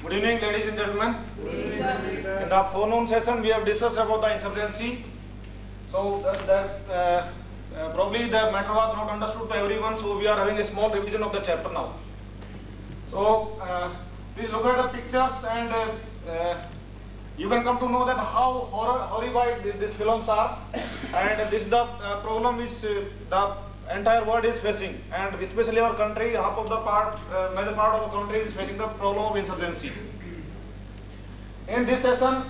Good evening, ladies and gentlemen. Good evening, sir. In the afternoon session, we have discussed about the insurgency. So probably the matter was not understood by everyone. So we are having a small revision of the chapter now. So please look at the pictures, and you can come to know that how horrified these films are, and this is the problem which the entire world is facing, and especially our country, half of the major part of the country is facing the problem of insurgency. In this session,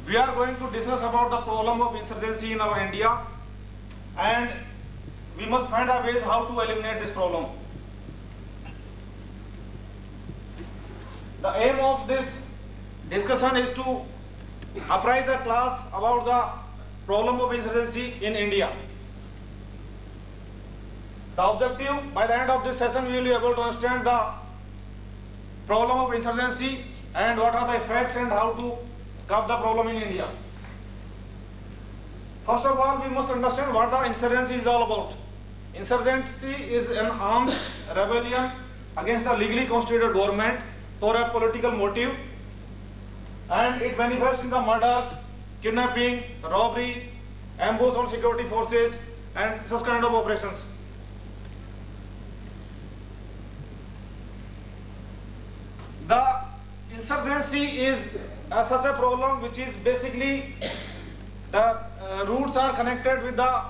we are going to discuss about the problem of insurgency in our India, and we must find our ways how to eliminate this problem. The aim of this discussion is to apprise the class about the problem of insurgency in India. The objective, by the end of this session, we will be able to understand the problem of insurgency and what are the effects and how to curb the problem in India. First of all, we must understand what the insurgency is all about. Insurgency is an armed rebellion against the legally constituted government for a political motive, and it manifests in the murders, kidnapping, robbery, ambush on security forces, and such kind of operations. The insurgency is such a problem which is basically the roots are connected with the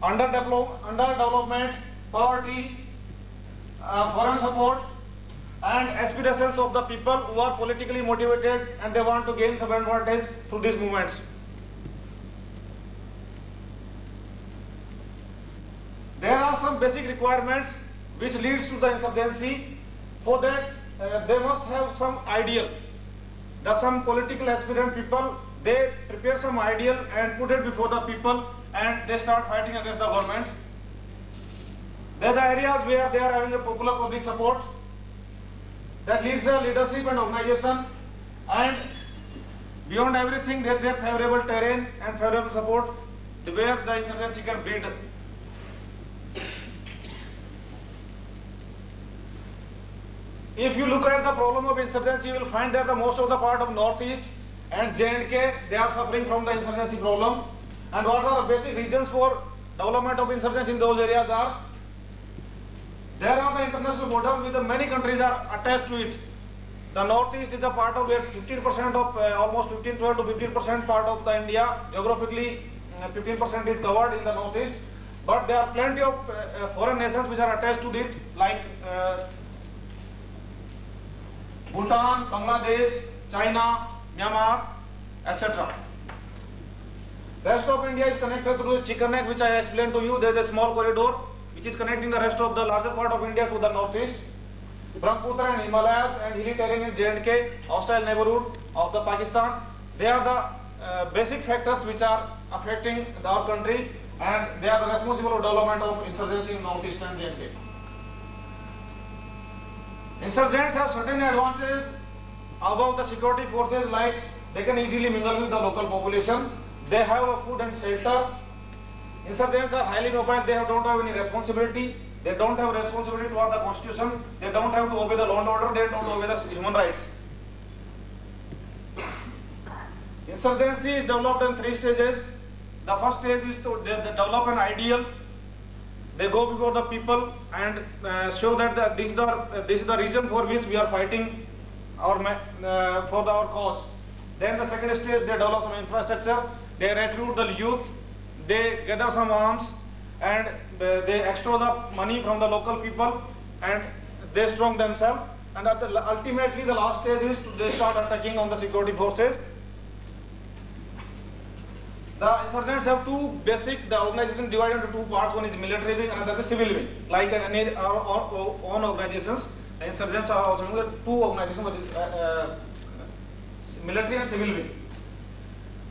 underdevelopment, poverty, foreign support, and aspirations of the people who are politically motivated and they want to gain some advantage through these movements. There are some basic requirements which leads to the insurgency. For that, they must have some ideal. Some political aspirant people, they prepare some ideal and put it before the people, and they start fighting against the government. They are the areas where they are having a popular public support that leads a leadership and organization, and beyond everything there is a favorable terrain and favorable support where the insurgency can build. If you look at the problem of insurgency, you will find that the most of the part of Northeast and J&K, they are suffering from the insurgency problem. And what are the basic reasons for development of insurgency in those areas are? There are the international borders with many countries are attached to it. The Northeast is a part of where 15% of almost 12 to 15% part of the India, geographically 15% is covered in the Northeast. But there are plenty of foreign nations which are attached to it, like Bhutan, Bangladesh, China, Myanmar, etc. Rest of India is connected to the Chicken Neck, which I explained to you. There is a small corridor which is connecting the rest of the larger part of India to the northeast. Brahmaputra and Himalayas and hilly terrain in J&K, hostile neighborhood of the Pakistan. They are the basic factors which are affecting our country, and they are the responsible for development of insurgency in northeast and J&K. Insurgents have certain advantages above the security forces, like they can easily mingle with the local population. They have a food and shelter. Insurgents are highly mobile. They don't have any responsibility. They don't have responsibility toward the constitution. They don't have to obey the law and order. They don't obey the human rights. Insurgency is developed in 3 stages. The first stage is to develop an ideal. They go before the people and show that this is the reason for which we are fighting for our cause. Then the second stage, they develop some infrastructure. They recruit the youth. They gather some arms, and they extort the money from the local people, and they strong themselves. And ultimately, the last stage is they start attacking on the security forces. The insurgents have the organization divided into 2 parts. One is military wing and another is civil wing. Like our own organizations, the insurgents are also 2 organizations, military and civil wing.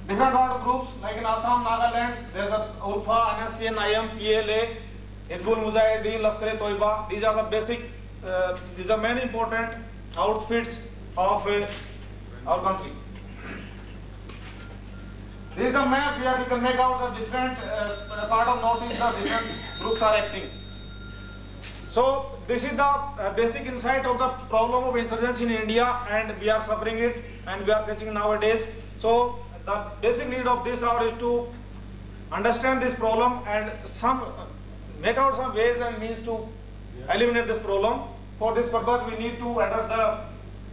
Different kind of groups, like in Assam, Nagaland, there is ULFA, NSCN, IM, PLA, Hizbul Mujahideen, Lashkar-e-Toiba. These are the basic, these are many important outfits of our country. This is the map where you can make out the different part of northeast, the different groups are acting. So this is the basic insight of the problem of insurgency in India, and we are suffering it and we are facing nowadays. So the basic need of this hour is to understand this problem and make out some ways and means to eliminate this problem. For this purpose, we need to address the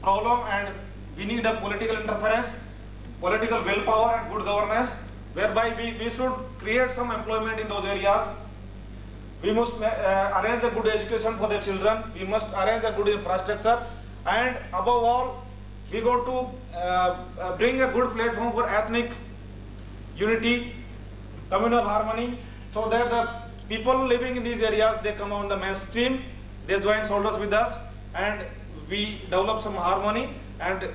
problem, and we need a political interference, political willpower and good governance, whereby we should create some employment in those areas. We must arrange a good education for the children. We must arrange a good infrastructure, and above all, we got to bring a good platform for ethnic unity, communal harmony, so that the people living in these areas, they come on the mainstream, they join shoulders with us, and we develop some harmony, and